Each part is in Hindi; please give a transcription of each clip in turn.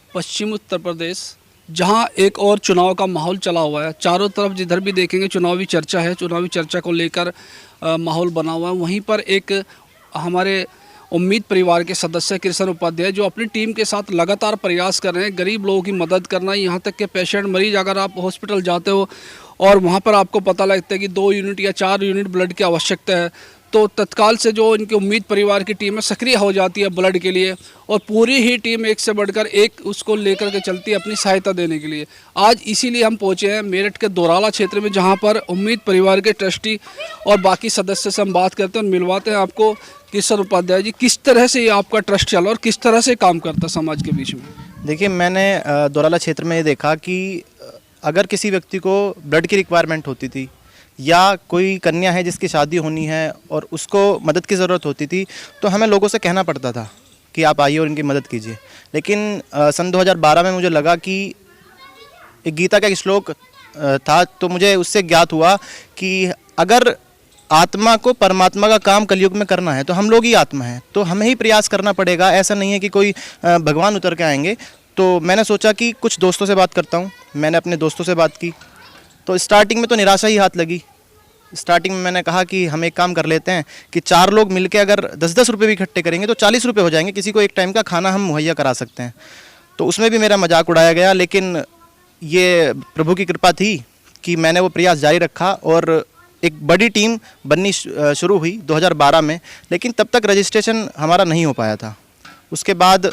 पश्चिम उत्तर प्रदेश, जहां एक और चुनाव का माहौल चला हुआ है। चारों तरफ जिधर भी देखेंगे चुनावी चर्चा है, चुनावी चर्चा को लेकर माहौल बना हुआ है। वहीं पर एक हमारे उम्मीद परिवार के सदस्य कृष्ण उपाध्याय जो अपनी टीम के साथ लगातार प्रयास कर रहे हैं गरीब लोगों की मदद करना। यहाँ तक कि पेशेंट मरीज अगर आप हॉस्पिटल जाते हो और वहाँ पर आपको पता लगता है कि 2 यूनिट या 4 यूनिट ब्लड की आवश्यकता है, तो तत्काल से जो इनकी उम्मीद परिवार की टीम है सक्रिय हो जाती है ब्लड के लिए, और पूरी ही टीम एक से बढ़कर एक उसको लेकर के चलती है अपनी सहायता देने के लिए। आज इसीलिए हम पहुंचे हैं मेरठ के दोराला क्षेत्र में, जहां पर उम्मीद परिवार के ट्रस्टी और बाकी सदस्य से हम बात करते हैं और मिलवाते हैं आपको कृष्ण उपाध्याय जी, किस तरह से ये आपका ट्रस्ट चला और किस तरह से काम करता है समाज के बीच में। देखिए, मैंने दोराला क्षेत्र में ये देखा कि अगर किसी व्यक्ति को ब्लड की रिक्वायरमेंट होती थी या कोई कन्या है जिसकी शादी होनी है और उसको मदद की ज़रूरत होती थी, तो हमें लोगों से कहना पड़ता था कि आप आइए और इनकी मदद कीजिए। लेकिन सन 2012 में मुझे लगा कि एक गीता का एक श्लोक था, तो मुझे उससे ज्ञात हुआ कि अगर आत्मा को परमात्मा का काम कलयुग में करना है तो हम लोग ही आत्मा हैं, तो हमें ही प्रयास करना पड़ेगा। ऐसा नहीं है कि कोई भगवान उतर के आएंगे। तो मैंने सोचा कि कुछ दोस्तों से बात करता हूँ। मैंने अपने दोस्तों से बात की, तो स्टार्टिंग में तो निराशा ही हाथ लगी। स्टार्टिंग में मैंने कहा कि हम एक काम कर लेते हैं कि 4 लोग मिलके अगर 10-10 रुपये भी इकट्ठे करेंगे तो 40 रुपये हो जाएंगे, किसी को एक टाइम का खाना हम मुहैया करा सकते हैं। तो उसमें भी मेरा मजाक उड़ाया गया, लेकिन ये प्रभु की कृपा थी कि मैंने वो प्रयास जारी रखा और एक बड़ी टीम बननी शुरू हुई 2012 में। लेकिन तब तक रजिस्ट्रेशन हमारा नहीं हो पाया था। उसके बाद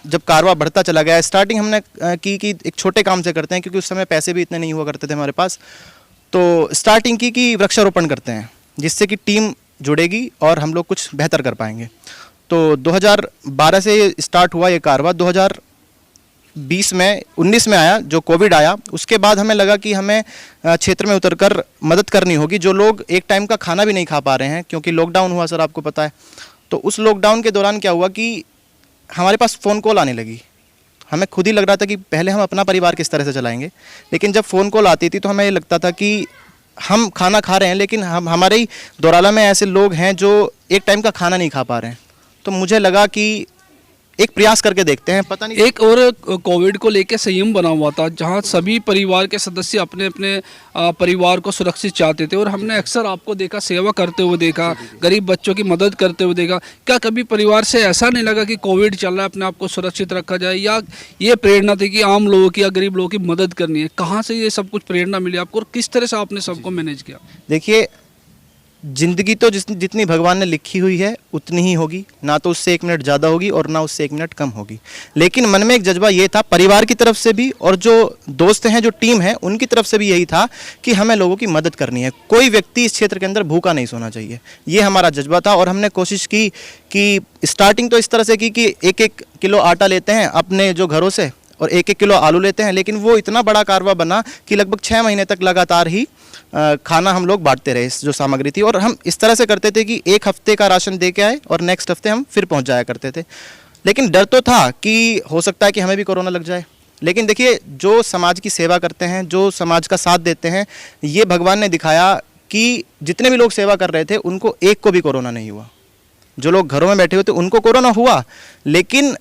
जब कारवा बढ़ता चला गया, स्टार्टिंग हमने की कि एक छोटे काम से करते हैं, क्योंकि उस समय पैसे भी इतने नहीं हुआ करते थे हमारे पास। तो स्टार्टिंग की कि वृक्षारोपण करते हैं, जिससे कि टीम जुड़ेगी और हम लोग कुछ बेहतर कर पाएंगे। तो 2012 से ये स्टार्ट हुआ ये कारवा। 19 में आया जो कोविड आया, उसके बाद हमें लगा कि हमें क्षेत्र में उतरकर मदद करनी होगी। जो लोग एक टाइम का खाना भी नहीं खा पा रहे हैं, क्योंकि लॉकडाउन हुआ सर, आपको पता है। तो उस लॉकडाउन के दौरान क्या हुआ कि हमारे पास फ़ोन कॉल आने लगी। हमें खुद ही लग रहा था कि पहले हम अपना परिवार किस तरह से चलाएंगे, लेकिन जब फ़ोन कॉल आती थी तो हमें ये लगता था कि हम खाना खा रहे हैं, लेकिन हमारे ही दोराला में ऐसे लोग हैं जो एक टाइम का खाना नहीं खा पा रहे हैं। तो मुझे लगा कि एक प्रयास करके देखते हैं। पता नहीं, एक और कोविड को लेकर संयम बना हुआ था, जहां सभी परिवार के सदस्य अपने अपने परिवार को सुरक्षित चाहते थे, और हमने अक्सर आपको देखा सेवा करते हुए देखा, गरीब बच्चों की मदद करते हुए देखा। क्या कभी परिवार से ऐसा नहीं लगा कि कोविड चल रहा है, अपने आप को सुरक्षित रखा जाए, या ये प्रेरणा थी कि आम लोगों की या गरीब लोगों की मदद करनी है? कहाँ से ये सब कुछ प्रेरणा मिली आपको और किस तरह से आपने सबको मैनेज किया? देखिए, जिंदगी तो जितनी भगवान ने लिखी हुई है उतनी ही होगी, ना तो उससे 1 मिनट ज़्यादा होगी और ना उससे 1 मिनट कम होगी। लेकिन मन में एक जज्बा ये था, परिवार की तरफ से भी और जो दोस्त हैं, जो टीम है, उनकी तरफ से भी यही था कि हमें लोगों की मदद करनी है। कोई व्यक्ति इस क्षेत्र के अंदर भूखा नहीं सोना चाहिए, ये हमारा जज्बा था। और हमने कोशिश की कि स्टार्टिंग तो इस तरह से की कि 1-1 किलो आटा लेते हैं अपने जो घरों से और 1-1 किलो आलू लेते हैं। लेकिन वो इतना बड़ा कारवा बना कि लगभग 6 महीने तक लगातार ही खाना हम लोग बांटते रहे, जो सामग्री थी। और हम इस तरह से करते थे कि 1 हफ्ते का राशन दे के आए और नेक्स्ट हफ्ते हम फिर पहुंच जाया करते थे। लेकिन डर तो था कि हो सकता है कि हमें भी कोरोना लग जाए। लेकिन देखिए, जो समाज की सेवा करते हैं, जो समाज का साथ देते हैं, ये भगवान ने दिखाया कि जितने भी लोग सेवा कर रहे थे उनको एक को भी कोरोना नहीं हुआ। जो लोग घरों में बैठे हुए थे उनको कोरोना हुआ, लेकिन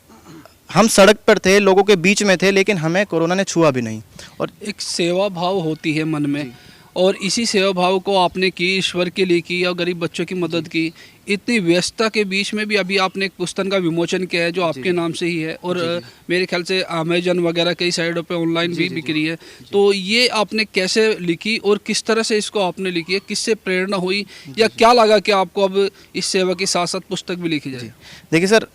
हम सड़क पर थे, लोगों के बीच में थे, लेकिन हमें कोरोना ने छुआ भी नहीं। और एक सेवा भाव होती है मन में, और इसी सेवा भाव को आपने की, ईश्वर के लिए की या गरीब बच्चों की मदद की। इतनी व्यस्तता के बीच में भी अभी आपने एक पुस्तक का विमोचन किया है जो आपके नाम से ही है, और मेरे ख्याल से अमेजन वगैरह कई साइडों पे ऑनलाइन भी बिक रही है। तो ये आपने कैसे लिखी और किस तरह से इसको आपने लिखी है? किससे प्रेरणा हुई, या क्या लगा कि आपको अब इस सेवा के साथ साथ पुस्तक भी लिखी जाए? देखिए सर,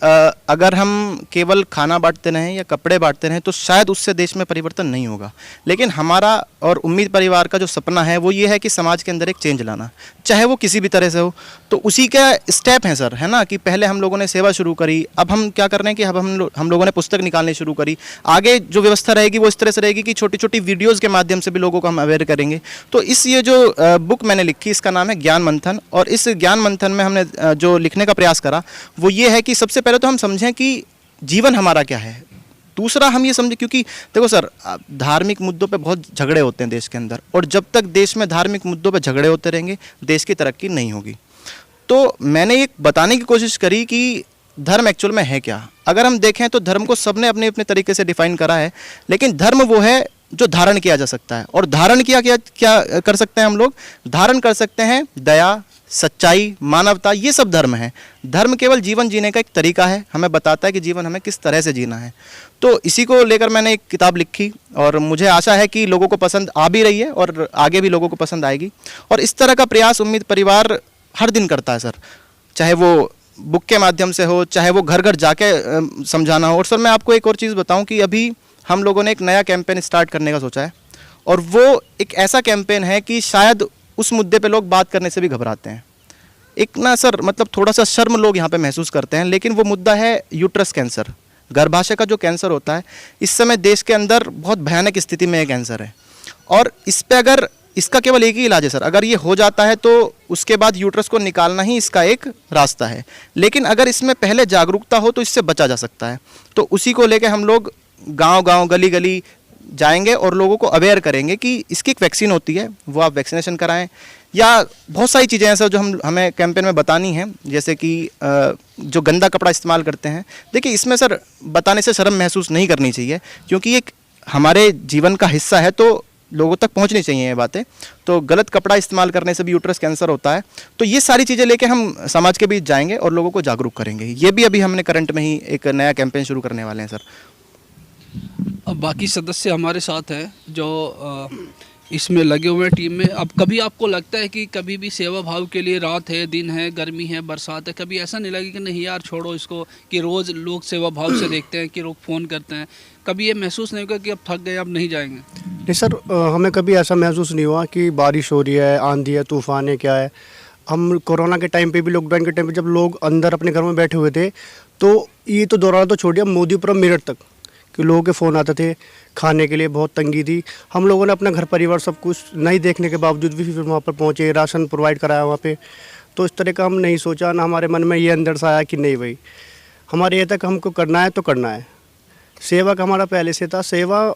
अगर हम केवल खाना बांटते रहें या कपड़े बांटते रहें तो शायद उससे देश में परिवर्तन नहीं होगा। लेकिन हमारा और उम्मीद परिवार का जो सपना है वो ये है कि समाज के अंदर एक चेंज लाना, चाहे वो किसी भी तरह से हो। तो उसी का स्टेप है सर, है ना, कि पहले हम लोगों ने सेवा शुरू करी, अब हम क्या कर रहे हैं कि अब हम लोगों ने पुस्तक निकालनी शुरू करी। आगे जो व्यवस्था रहेगी वो इस तरह से रहेगी कि छोटी छोटी वीडियोज़ के माध्यम से भी लोगों को हम अवेयर करेंगे। तो ये जो बुक मैंने लिखी, इसका नाम है ज्ञान मंथन। और इस ज्ञान मंथन में हमने जो लिखने का प्रयास करा वो ये है कि सबसे पहले तो हम समझें कि जीवन हमारा क्या है। दूसरा हम ये समझें, क्योंकि देखो सर, धार्मिक मुद्दों पे बहुत झगड़े होते हैं देश के अंदर, और जब तक देश में धार्मिक मुद्दों पे झगड़े होते रहेंगे देश की तरक्की नहीं होगी। तो मैंने ये बताने की कोशिश करी कि धर्म एक्चुअल में है क्या। अगर हम देखें तो धर्म को सबने अपने अपने तरीके से डिफाइन करा है, लेकिन धर्म वो है जो धारण किया जा सकता है। और धारण किया क्या क्या कर सकते हैं हम लोग? धारण कर सकते हैं दया, सच्चाई, मानवता, ये सब धर्म है। धर्म केवल जीवन जीने का एक तरीका है, हमें बताता है कि जीवन हमें किस तरह से जीना है। तो इसी को लेकर मैंने एक किताब लिखी और मुझे आशा है कि लोगों को पसंद आ भी रही है और आगे भी लोगों को पसंद आएगी। और इस तरह का प्रयास उम्मीद परिवार हर दिन करता है सर, चाहे वो बुक के माध्यम से हो, चाहे वो घर घर जाके समझाना हो। और सर मैं आपको एक और चीज़ बताऊं कि अभी हम लोगों ने एक नया कैंपेन स्टार्ट करने का सोचा है, और वो एक ऐसा कैंपेन है कि शायद उस मुद्दे पे लोग बात करने से भी घबराते हैं। एक ना सर मतलब थोड़ा सा शर्म लोग यहाँ पे महसूस करते हैं, लेकिन वो मुद्दा है यूट्रस कैंसर, गर्भाशय का जो कैंसर होता है। इस समय देश के अंदर बहुत भयानक स्थिति में ये कैंसर है, और इस पे अगर इसका केवल एक ही इलाज है सर, अगर ये हो जाता है तो उसके बाद यूट्रस को निकालना ही इसका एक रास्ता है। लेकिन अगर इसमें पहले जागरूकता हो तो इससे बचा जा सकता है। तो उसी को लेकर हम लोग गांव-गांव, गली-गली जाएंगे और लोगों को अवेयर करेंगे कि इसकी एक वैक्सीन होती है, वो आप वैक्सीनेशन कराएं, या बहुत सारी चीज़ें हैं सर जो हमें कैंपेन में बतानी हैं, जैसे कि जो गंदा कपड़ा इस्तेमाल करते हैं। देखिए इसमें सर बताने से शर्म महसूस नहीं करनी चाहिए, क्योंकि एक हमारे जीवन का हिस्सा है, तो लोगों तक पहुंचनी चाहिए ये बातें। तो गलत कपड़ा इस्तेमाल करने से भी यूट्रस कैंसर होता है। तो ये सारी चीज़ें लेके हम समाज के बीच जाएंगे और लोगों को जागरूक करेंगे। ये भी अभी हमने करंट में ही एक नया कैंपेन शुरू करने वाले हैं सर। अब बाकी सदस्य हमारे साथ हैं जो इसमें लगे हुए हैं टीम में। अब कभी आपको लगता है कि कभी भी सेवा भाव के लिए, रात है, दिन है, गर्मी है, बरसात है, कभी ऐसा नहीं लगे कि नहीं यार छोड़ो इसको, कि रोज़ लोग सेवा भाव से देखते हैं, कि लोग फ़ोन करते हैं, कभी ये महसूस नहीं होगा कि अब थक गए, अब नहीं जाएंगे? नहीं सर, हमें कभी ऐसा महसूस नहीं हुआ कि बारिश हो रही है, आंधी है, तूफान है, क्या है। हम कोरोना के टाइम पे भी, लॉकडाउन के टाइम पे जब लोग अंदर अपने घर में बैठे हुए थे, तो ये तो दौरान तो छोड़िए, मोदीपुरम मेरठ तक कि लोगों के फ़ोन आते थे, खाने के लिए बहुत तंगी थी। हम लोगों ने अपना घर परिवार सब कुछ नहीं देखने के बावजूद भी फिर वहाँ पर पहुँचे, राशन प्रोवाइड कराया वहाँ पे। तो इस तरह का हम नहीं सोचा, ना हमारे मन में ये अंदर से आया कि नहीं भाई हमारे ये तक हमको करना है तो करना है। सेवा का हमारा पहले से था, सेवा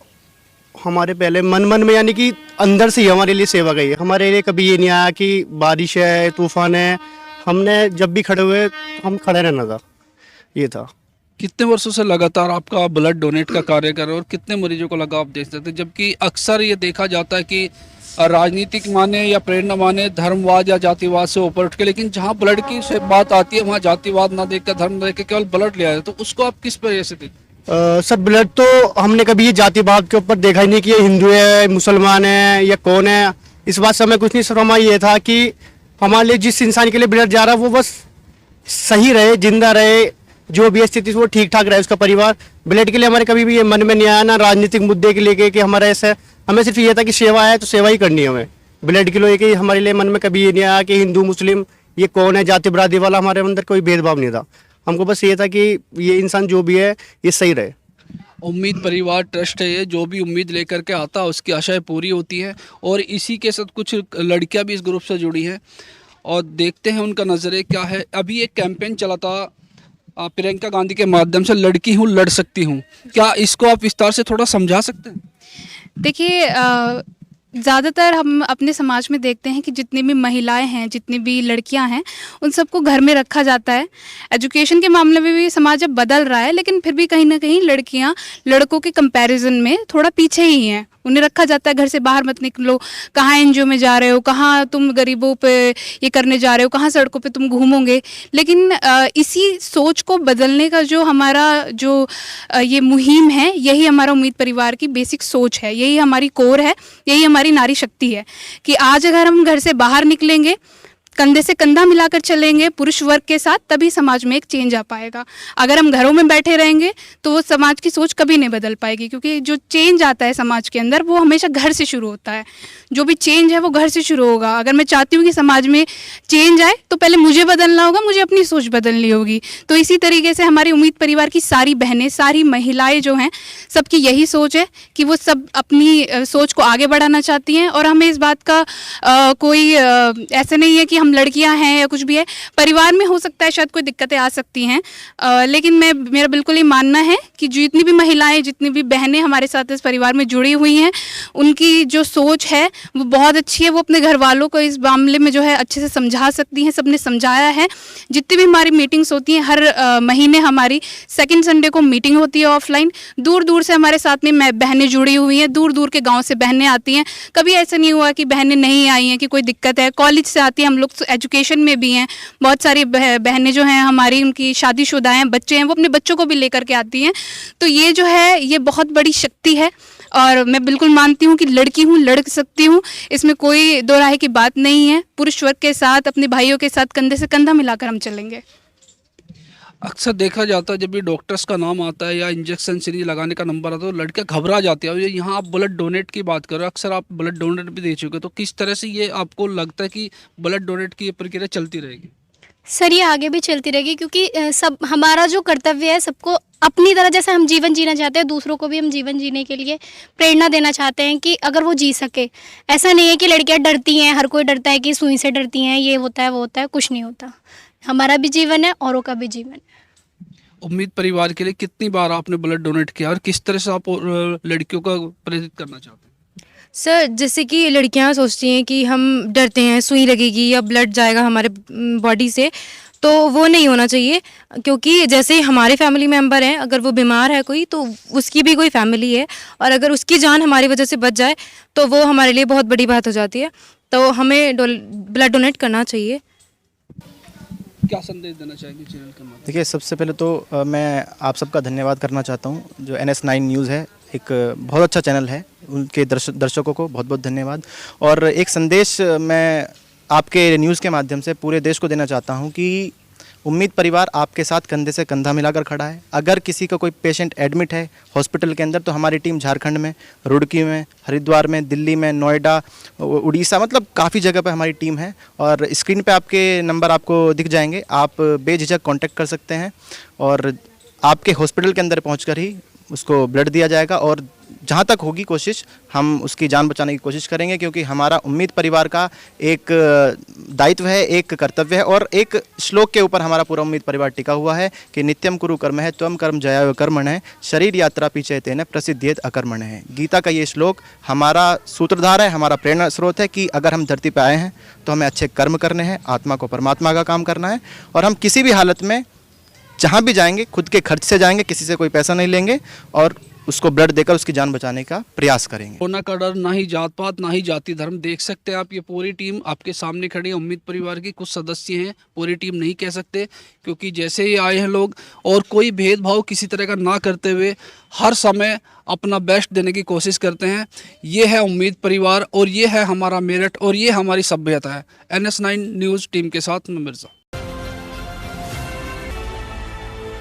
हमारे पहले मन में, यानी कि अंदर से ही हमारे लिए सेवा गई है। हमारे लिए कभी ये नहीं आया कि बारिश है, तूफान है, हमने जब भी खड़े हुए हम खड़े रहना था, ये था। कितने वर्षों से लगातार आपका ब्लड डोनेट का कार्य कर रहे हो और कितने मरीजों को लगा आप देख सकते हैं? जबकि अक्सर ये देखा जाता है कि राजनीतिक माने या प्रेरणा माने, धर्मवाद या जातिवाद से ऊपर उठ के, लेकिन जहाँ ब्लड की से बात आती है वहाँ जातिवाद ना देखकर, धर्म ना देख के केवल ब्लड लिया है। तो उसको आप किस वजह से देखते? सर ब्लड तो हमने कभी ये जातिवाद के ऊपर देखा ही नहीं कि ये हिंदू है, मुसलमान है या कौन है। इस बात से हमें कुछ नहीं सर, हमारा ये था कि हमारे लिए जिस इंसान के लिए ब्लड जा रहा है वो बस सही रहे, जिंदा रहे, जो भी स्थिति वो ठीक ठाक रहे उसका परिवार। ब्लड के लिए हमारे कभी भी ये मन में नहीं आया, ना राजनीतिक मुद्दे के लेके कि हमारा ऐसा। हमें सिर्फ ये था कि सेवा है तो सेवा ही करनी है हमें। ब्लड के लिए हमारे लिए मन में कभी ये नहीं आया कि हिंदू मुस्लिम ये कौन है, जाति बरादरी वाला हमारे अंदर कोई भेदभाव नहीं था। हमको बस ये था कि ये इंसान जो भी है ये सही रहे। उम्मीद परिवार ट्रस्ट है ये, जो भी उम्मीद लेकर के आता है उसकी आशाएं पूरी होती हैं, और इसी के साथ कुछ लड़कियां भी इस ग्रुप से जुड़ी हैं और देखते हैं उनका नज़रिया क्या है। अभी एक कैंपेन चला था प्रियंका गांधी के माध्यम से, लड़की हूँ लड़ सकती हूँ, क्या इसको आप विस्तार से थोड़ा समझा सकते हैं? देखिए, ज़्यादातर हम अपने समाज में देखते हैं कि जितनी भी महिलाएं हैं, जितनी भी लड़कियां हैं, उन सबको घर में रखा जाता है। एजुकेशन के मामले में भी समाज अब बदल रहा है, लेकिन फिर भी कहीं ना कहीं लड़कियां लड़कों के कंपैरिजन में थोड़ा पीछे ही हैं। उन्हें रखा जाता है घर से बाहर मत निकलो, कहाँ एनजीओ में जा रहे हो, कहाँ तुम गरीबों पे ये करने जा रहे हो, कहाँ सड़कों पे तुम घूमोगे। लेकिन इसी सोच को बदलने का जो हमारा ये मुहिम है, यही हमारा उम्मीद परिवार की बेसिक सोच है, यही हमारी कोर है, यही हमारी नारी शक्ति है कि आज अगर हम घर से बाहर निकलेंगे, कंधे से कंधा मिलाकर चलेंगे पुरुष वर्ग के साथ, तभी समाज में एक चेंज आ पाएगा। अगर हम घरों में बैठे रहेंगे तो वो समाज की सोच कभी नहीं बदल पाएगी, क्योंकि जो चेंज आता है समाज के अंदर वो हमेशा घर से शुरू होता है। जो भी चेंज है वो घर से शुरू होगा। अगर मैं चाहती हूँ कि समाज में चेंज आए तो पहले मुझे बदलना होगा, मुझे अपनी सोच बदलनी होगी। तो इसी तरीके से हमारी उम्मीद परिवार की सारी बहनें, सारी महिलाएं जो हैं, सबकी यही सोच है कि वो सब अपनी सोच को आगे बढ़ाना चाहती हैं। और हमें इस बात का कोई ऐसे नहीं है कि हम लड़कियां हैं या कुछ भी है, परिवार में हो सकता है शायद कोई दिक्कतें आ सकती हैं, लेकिन मेरा बिल्कुल ये मानना है कि जितनी भी महिलाएं, जितनी भी बहनें हमारे साथ इस परिवार में जुड़ी हुई हैं, उनकी जो सोच है वो बहुत अच्छी है। वो अपने घर वालों को इस मामले में जो है अच्छे से समझा सकती हैं, सबने समझाया है। जितनी भी हमारी मीटिंग्स होती हैं, हर महीने हमारी सेकंड संडे को मीटिंग होती है ऑफलाइन। दूर दूर से हमारे साथ में बहनें जुड़ी हुई हैं, दूर दूर के गांव से बहनें आती हैं। कभी ऐसा नहीं हुआ कि बहनें नहीं आई हैं, कि कोई दिक्कत है। कॉलेज से आती हैं, हम लोग तो एजुकेशन में भी हैं, बहुत सारी बहनें जो हैं हमारी, उनकी शादीशुदा हैं, बच्चे हैं, वो अपने बच्चों को भी लेकर के आती हैं। तो ये जो है ये बहुत बड़ी शक्ति है, और मैं बिल्कुल मानती हूँ कि लड़की हूँ, लड़ सकती हूँ, इसमें कोई दो राय की बात नहीं है। पुरुष वर्ग के साथ, अपने भाइयों के साथ कंधे से कंधा मिलाकर हम चलेंगे। अक्सर देखा जाता है जब भी डॉक्टर्स का नाम आता है या इंजेक्शन सीरीज लगाने का नंबर आता है तो लड़कियां घबरा जाती है। और ये यहाँ आप ब्लड डोनेट की बात कर रहे हो, अक्सर आप ब्लड डोनेट भी दे चुके हो, तो किस तरह से ये आपको लगता है कि ब्लड डोनेट की ये प्रक्रिया चलती रहेगी? सर ये आगे भी चलती रहेगी, क्योंकि सब हमारा जो कर्तव्य है, सबको अपनी तरह जैसे हम जीवन जीना चाहते हैं, दूसरों को भी हम जीवन जीने के लिए प्रेरणा देना चाहते हैं कि अगर वो जी सके। ऐसा नहीं है कि लड़कियां डरती हैं, हर कोई डरता है कि सुई से डरती हैं, ये होता है वो होता है, कुछ नहीं होता। हमारा भी जीवन है, औरों का भी जीवन है। उम्मीद परिवार के लिए कितनी बार आपने ब्लड डोनेट किया और किस तरह से आप लड़कियों को प्रेरित करना चाहते हैं? सर जैसे कि लड़कियां सोचती हैं कि हम डरते हैं सुई लगेगी या ब्लड जाएगा हमारे बॉडी से, तो वो नहीं होना चाहिए। क्योंकि जैसे हमारे फैमिली मेंबर हैं, अगर वो बीमार है कोई, तो उसकी भी कोई फैमिली है, और अगर उसकी जान हमारी वजह से बच जाए तो वो हमारे लिए बहुत बड़ी बात हो जाती है। तो हमें ब्लड डोनेट करना चाहिए। क्या संदेश देना चाहेंगे चैनल के माध्यम? देखिए, सबसे पहले तो मैं आप सबका धन्यवाद करना चाहता हूँ। जो NS9 न्यूज़ है, एक बहुत अच्छा चैनल है, उनके दर्शकों को बहुत बहुत धन्यवाद। और एक संदेश मैं आपके न्यूज़ के माध्यम से पूरे देश को देना चाहता हूँ कि उम्मीद परिवार आपके साथ कंधे से कंधा मिलाकर खड़ा है। अगर किसी का कोई पेशेंट एडमिट है हॉस्पिटल के अंदर, तो हमारी टीम झारखंड में, रुड़की में, हरिद्वार में, दिल्ली में, नोएडा, उड़ीसा, मतलब काफ़ी जगह पर हमारी टीम है। और स्क्रीन पे आपके नंबर आपको दिख जाएंगे, आप बेझिझक कांटेक्ट कर सकते हैं और आपके हॉस्पिटल के अंदर पहुंचकर ही उसको ब्लड दिया जाएगा। और जहां तक होगी कोशिश, हम उसकी जान बचाने की कोशिश करेंगे, क्योंकि हमारा उम्मीद परिवार का एक दायित्व है, एक कर्तव्य है। और एक श्लोक के ऊपर हमारा पूरा उम्मीद परिवार टिका हुआ है कि नित्यम कुरु कर्म है त्वम कर्म जयायो कर्मण है, शरीर यात्रा पीछे तेन प्रसिद्धियत अकर्मण है। गीता का ये श्लोक हमारा सूत्रधार है, हमारा प्रेरणा स्रोत है कि अगर हम धरती पर आए हैं तो हमें अच्छे कर्म करने हैं, आत्मा को परमात्मा का काम करना है। और हम किसी भी हालत में जहाँ भी जाएंगे खुद के खर्च से जाएंगे, किसी से कोई पैसा नहीं लेंगे, और उसको ब्लड देकर उसकी जान बचाने का प्रयास करेंगे। कोरोना का डर, ना ही जात पात, ना ही जाति धर्म। देख सकते हैं आप, ये पूरी टीम आपके सामने खड़ी है। उम्मीद परिवार की कुछ सदस्य हैं, पूरी टीम नहीं कह सकते, क्योंकि जैसे ही आए हैं लोग, और कोई भेदभाव किसी तरह का ना करते हुए हर समय अपना बेस्ट देने की कोशिश करते हैं। ये है उम्मीद परिवार, और ये है हमारा मेरठ, और ये हमारी सभ्यता है। NS9 न्यूज़ टीम के साथ मैं मिर्ज़ा।